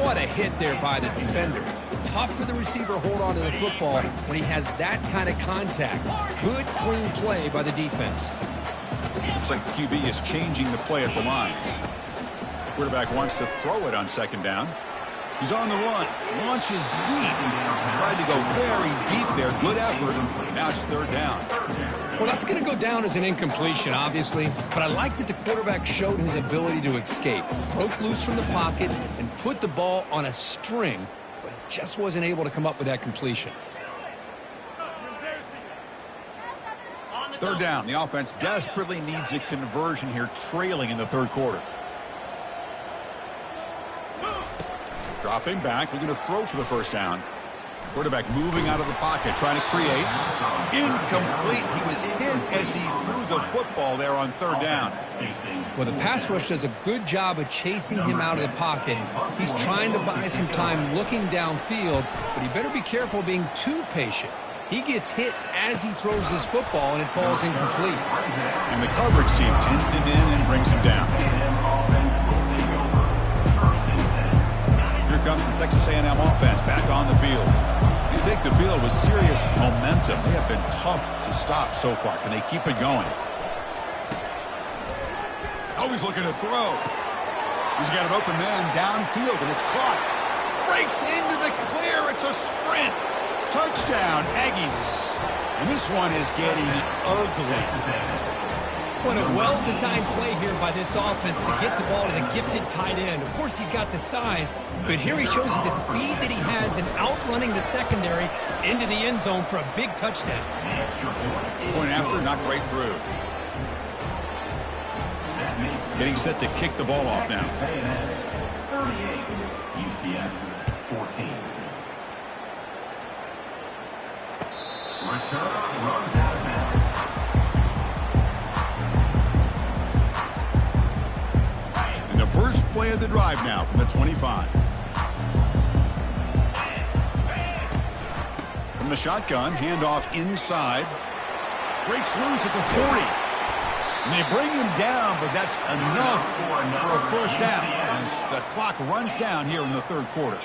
Speaker 2: What a hit there by the defender. Tough for the receiver to hold on to the football when he has that kind of contact. Good, clean play by the defense.
Speaker 1: Looks like the QB is changing the play at the line. Quarterback wants to throw it on 2nd down. He's on the run. Launches deep. Tried to go very deep there. Good effort. Now it's 3rd down.
Speaker 2: Well, that's going to go down as an incompletion, obviously, but I like that the quarterback showed his ability to escape. Broke loose from the pocket and put the ball on a string, but he just wasn't able to come up with that completion.
Speaker 1: 3rd down. The offense desperately needs a conversion here, trailing in the 3rd quarter. Dropping back, looking to throw for the 1st down. Quarterback moving out of the pocket, trying to create. Incomplete. He was hit as he threw the football there on 3rd down.
Speaker 2: Well, the pass rush does a good job of chasing him out of the pocket. He's trying to buy some time looking downfield, but he better be careful being too patient. He gets hit as he throws his football, and it falls incomplete.
Speaker 1: And the coverage team pins him in and brings him down. Here comes the Texas A&M offense back on the field. They take the field with serious momentum. They have been tough to stop so far. Can they keep it going? Oh, he's looking to throw. He's got an open man downfield, and it's caught. Breaks into the clear. It's a sprint. Touchdown, Aggies. And this one is getting ugly.
Speaker 5: What a well-designed play here by this offense to get the ball to the gifted tight end. Of course, he's got the size, but here he shows you the speed that he has in outrunning the secondary into the end zone for a big touchdown.
Speaker 1: Point after, knocked right through. Getting set to kick the ball off now.
Speaker 3: 38, UCF 14. Return runs out of bounds.
Speaker 1: And the first play of the drive now from the 25. From the shotgun, handoff inside. Breaks loose at the 40. And they bring him down, but that's enough for a first down as the clock runs down here in the third quarter.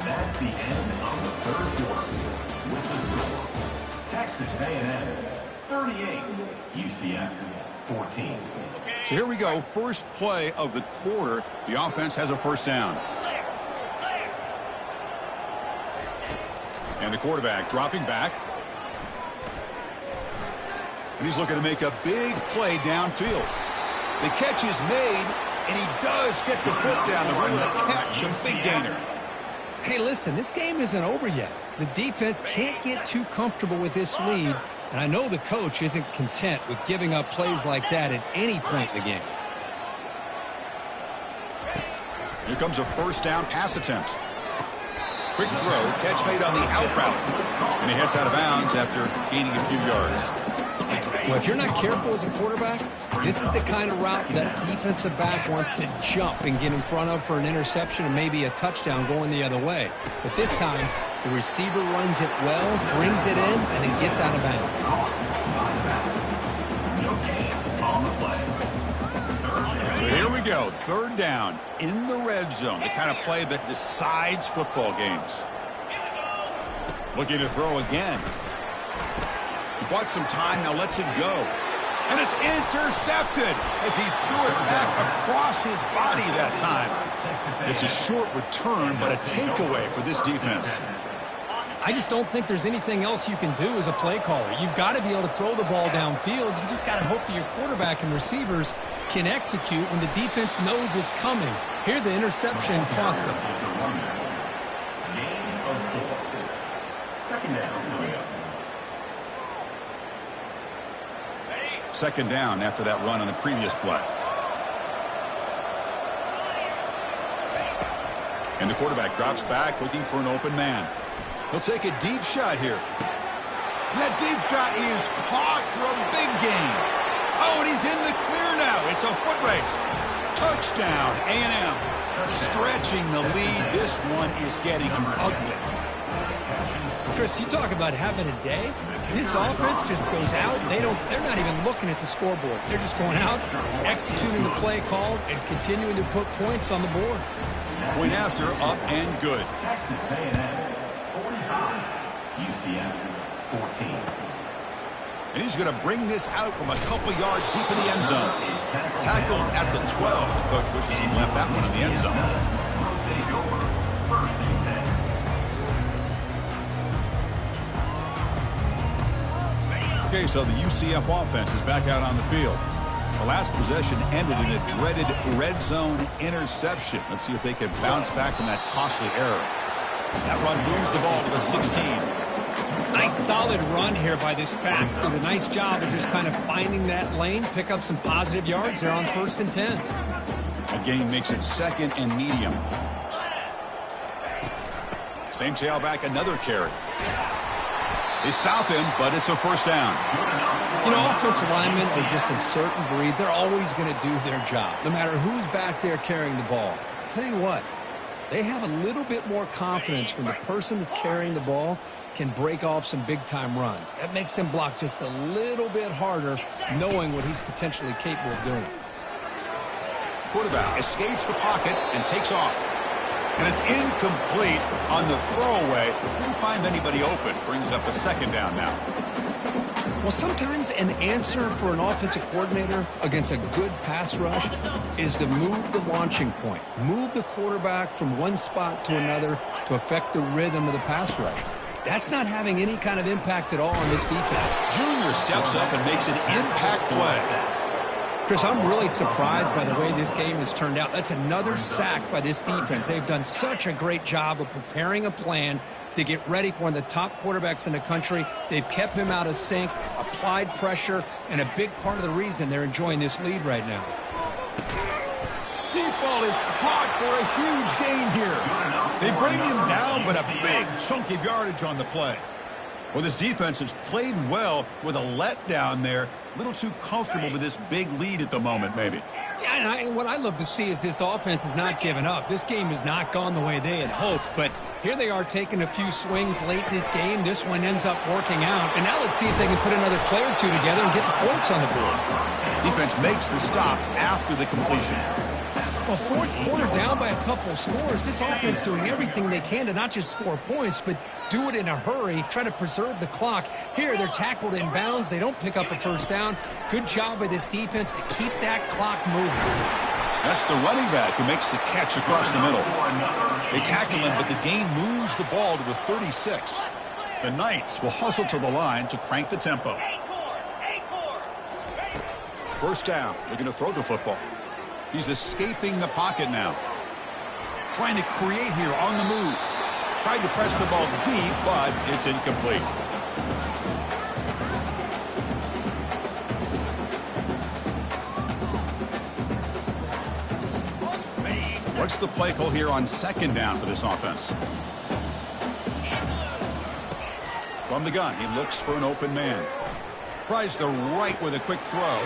Speaker 3: That's the end of the third quarter with the score. Texas A&M 38, UCF 14.
Speaker 1: So here we go, first play of the quarter. The offense has a first down. And the quarterback dropping back. And he's looking to make a big play downfield. The catch is made, and he does get the foot down the road to catch a big gainer.
Speaker 5: Hey, listen, this game isn't over yet. The defense can't get too comfortable with this lead, and I know the coach isn't content with giving up plays like that at any point in the game.
Speaker 1: Here comes a first down pass attempt. Quick throw, catch made on the out route. And he heads out of bounds after gaining a few yards.
Speaker 5: Well, if you're not careful as a quarterback, this is the kind of route that defensive back wants to jump and get in front of for an interception and maybe a touchdown going the other way. But this time, the receiver runs it well, brings it in, and then gets out of bounds.
Speaker 3: No gain on the play.
Speaker 1: So here we go, third down in the red zone, the kind of play that decides football games. Looking to throw again. He bought some time, now lets it go. And it's intercepted as he threw it back across his body that time. It's a short return, but a takeaway for this defense.
Speaker 5: I just don't think there's anything else you can do as a play caller. You've got to be able to throw the ball downfield. You just got to hope that your quarterback and receivers can execute when the defense knows it's coming. Here, the interception cost them.
Speaker 3: Gain of 4. Second down.
Speaker 1: Second down after that run on the previous play. And the quarterback drops back looking for an open man. He'll take a deep shot here. And that deep shot is caught for a big gain. Oh, and he's in the clear now. It's a foot race. Touchdown, A&M. Stretching the lead. This one is getting ugly.
Speaker 5: Chris, you talk about having a day. This offense just goes out. They're not even looking at the scoreboard. They're just going out, executing the play called, and continuing to put points on the board.
Speaker 1: Point after, up and good.
Speaker 3: Texas A&M 45, UCF 14.
Speaker 1: And he's going to bring this out from a couple yards deep in the end zone. Tackled at the 12. The coach wishes he left that one in the end zone.
Speaker 3: Take over. First and 10.
Speaker 1: Okay, so the UCF offense is back out on the field. The last possession ended in a dreaded red zone interception. Let's see if they can bounce back from that costly error. That run moves the ball to the 16.
Speaker 5: Nice solid run here by this back. Did a nice job of just kind of finding that lane, pick up some positive yards. They're on first and 10.
Speaker 1: A gain makes it second and medium. Same tailback, another carry. They stop him, but it's a first down.
Speaker 5: You know, offensive linemen are just a certain breed. They're always going to do their job, no matter who's back there carrying the ball. I'll tell you what, they have a little bit more confidence when the person that's carrying the ball can break off some big-time runs. That makes them block just a little bit harder, knowing what he's potentially capable of doing.
Speaker 1: Quarterback escapes the pocket and takes off. And it's incomplete on the throwaway. Didn't find anybody open. Brings up a second down now.
Speaker 2: Well, sometimes an answer for an offensive coordinator against a good pass rush is to move the launching point, move the quarterback from one spot to another to affect the rhythm of the pass rush. That's not having any kind of impact at all on this defense.
Speaker 1: Junior steps up and makes an impact play.
Speaker 5: Chris, I'm really surprised by the way this game has turned out. That's another sack by this defense. They've done such a great job of preparing a plan to get ready for one of the top quarterbacks in the country. They've kept him out of sync, applied pressure, and a big part of the reason they're enjoying this lead right now.
Speaker 1: Deep ball is caught for a huge gain here. They bring him down, but a big chunk of yardage on the play. Well, this defense has played well with a letdown there. A little too comfortable with this big lead at the moment, maybe.
Speaker 5: Yeah, and what I love to see is this offense has not given up. This game has not gone the way they had hoped, but here they are taking a few swings late in this game. This one ends up working out, and now let's see if they can put another play or two together and get the points on the board.
Speaker 1: Defense makes the stop after the completion.
Speaker 5: Well, fourth quarter down by a couple of scores. This offense doing everything they can to not just score points, but do it in a hurry, try to preserve the clock. Here, they're tackled in bounds. They don't pick up a first down. Good job by this defense to keep that clock moving.
Speaker 1: That's the running back who makes the catch across the middle. They tackle him, but the gain moves the ball to the 36. The Knights will hustle to the line to crank the tempo. First down. They're going to throw the football. He's escaping the pocket now. Trying to create here on the move. Tried to press the ball deep, but it's incomplete. What's the play call here on second down for this offense? From the gun, he looks for an open man. Tries the right with a quick throw.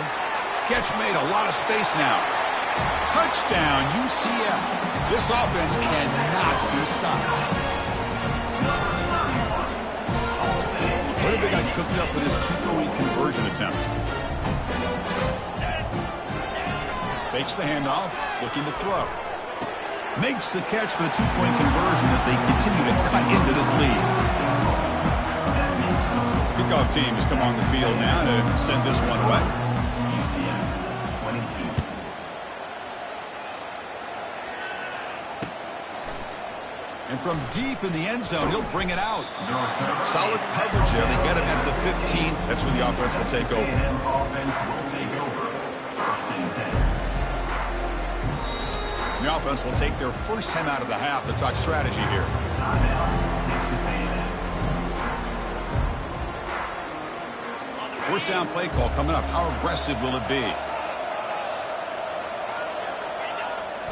Speaker 1: Catch made, a lot of space now. Touchdown, UCF. This offense cannot be stopped. What have they got cooked up for this two-point conversion attempt? Fakes the handoff, looking to throw. Makes the catch for the two-point conversion as they continue to cut into this lead. Kickoff team has come on the field now to send this one away. And from deep in the end zone, he'll bring it out. Solid coverage there. They get him at the 15. That's where the offense will take over. The offense will take their first 10 out of the half to talk strategy here. First down play call coming up. How aggressive will it be?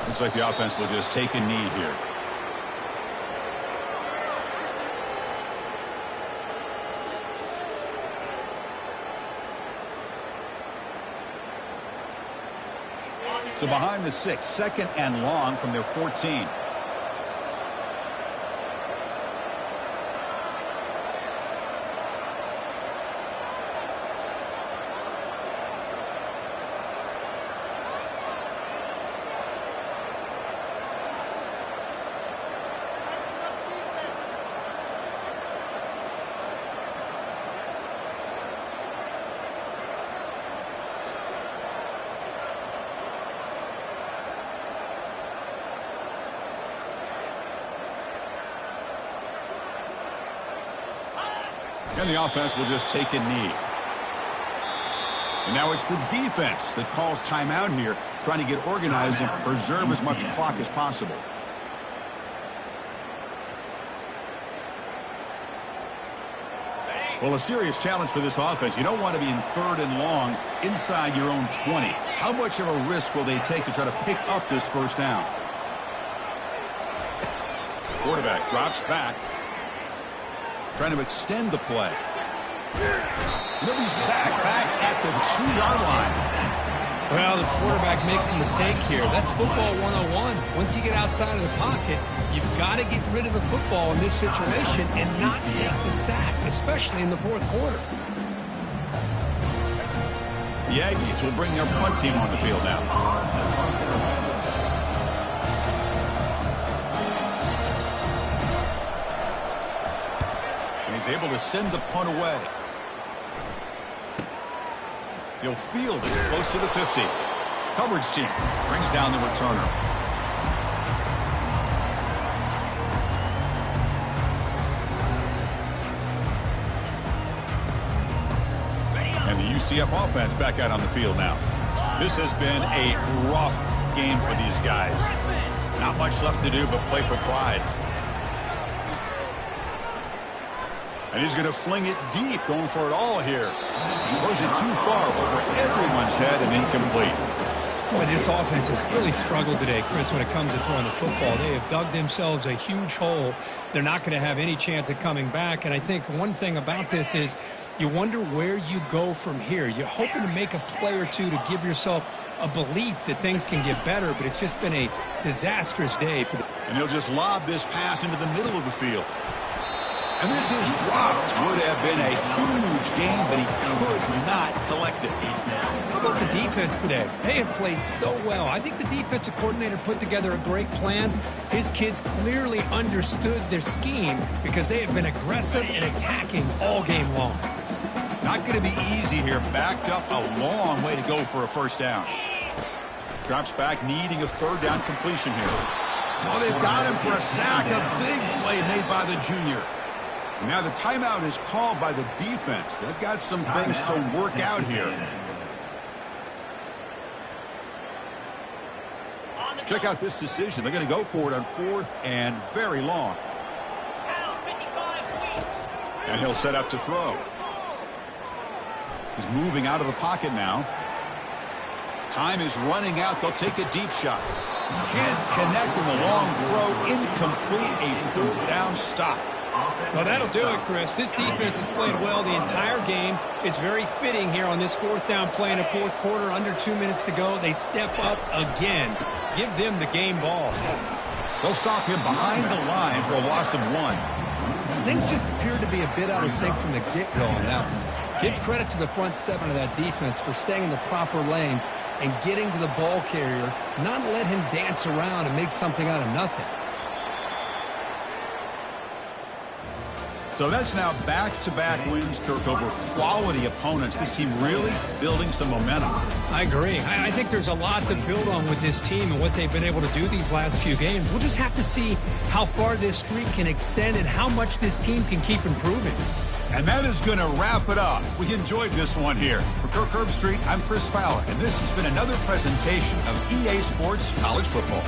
Speaker 1: Looks like the offense will just take a knee here. So behind the 6, second and long from their 14. And the offense will just take a knee. And now it's the defense that calls timeout here, trying to get organized and preserve as much clock as possible. Well, a serious challenge for this offense. You don't want to be in third and long inside your own 20. How much of a risk will they take to try to pick up this first down? Quarterback drops back. Trying to extend the play. He'll be sacked back at the 2-yard line.
Speaker 5: Well, the quarterback makes a mistake here. That's football 101. Once you get outside of the pocket, you've got to get rid of the football in this situation and not take the sack, especially in the fourth quarter.
Speaker 1: The Aggies will bring their punt team on the field now. He's able to send the punt away. He'll field it close to the 50. Coverage team brings down the returner. And the UCF offense back out on the field now. This has been a rough game for these guys. Not much left to do but play for pride. And he's going to fling it deep, going for it all here. Throws it too far over everyone's head and incomplete.
Speaker 5: Boy, this offense has really struggled today, Chris, when it comes to throwing the football. They have dug themselves a huge hole. They're not going to have any chance of coming back. And I think one thing about this is you wonder where you go from here. You're hoping to make a play or two to give yourself a belief that things can get better, but it's just been a disastrous day for the...
Speaker 1: And he'll just lob this pass into the middle of the field. And this is dropped. Would have been a huge game, but he could not collect it.
Speaker 5: How about the defense today? They have played so well. I think the defensive coordinator put together a great plan. His kids clearly understood their scheme because they have been aggressive and attacking all game long.
Speaker 1: Not going to be easy here. Backed up a long way to go for a first down. Drops back, needing a third down completion here. Well, they've got him for a sack. A big play made by the junior. Now the timeout is called by the defense. They've got some things to work out here. Check out this decision. They're going to go for it on 4th and very long. And he'll set up to throw. He's moving out of the pocket now. Time is running out. They'll take a deep shot. Can't connect in the long throw. Incomplete. A 4th down stop.
Speaker 5: Well, that'll do it, Chris. This defense has played well the entire game. It's very fitting here on this 4th down play in the 4th quarter. Under 2 minutes to go. They step up again. Give them the game ball.
Speaker 1: They'll stop him behind the line for a loss of 1.
Speaker 2: Things just appeared to be a bit out of sync from the get-go on that one. Give credit to the front 7 of that defense for staying in the proper lanes and getting to the ball carrier, not let him dance around and make something out of nothing.
Speaker 1: So that's now back-to-back wins, Kirk, over quality opponents. This team really building some momentum.
Speaker 5: I agree. I think there's a lot to build on with this team and what they've been able to do these last few games. We'll just have to see how far this streak can extend and how much this team can keep improving.
Speaker 1: And that is going to wrap it up. We enjoyed this one here. For Kirk Herbstreit, I'm Chris Fowler, and this has been another presentation of EA Sports College Football.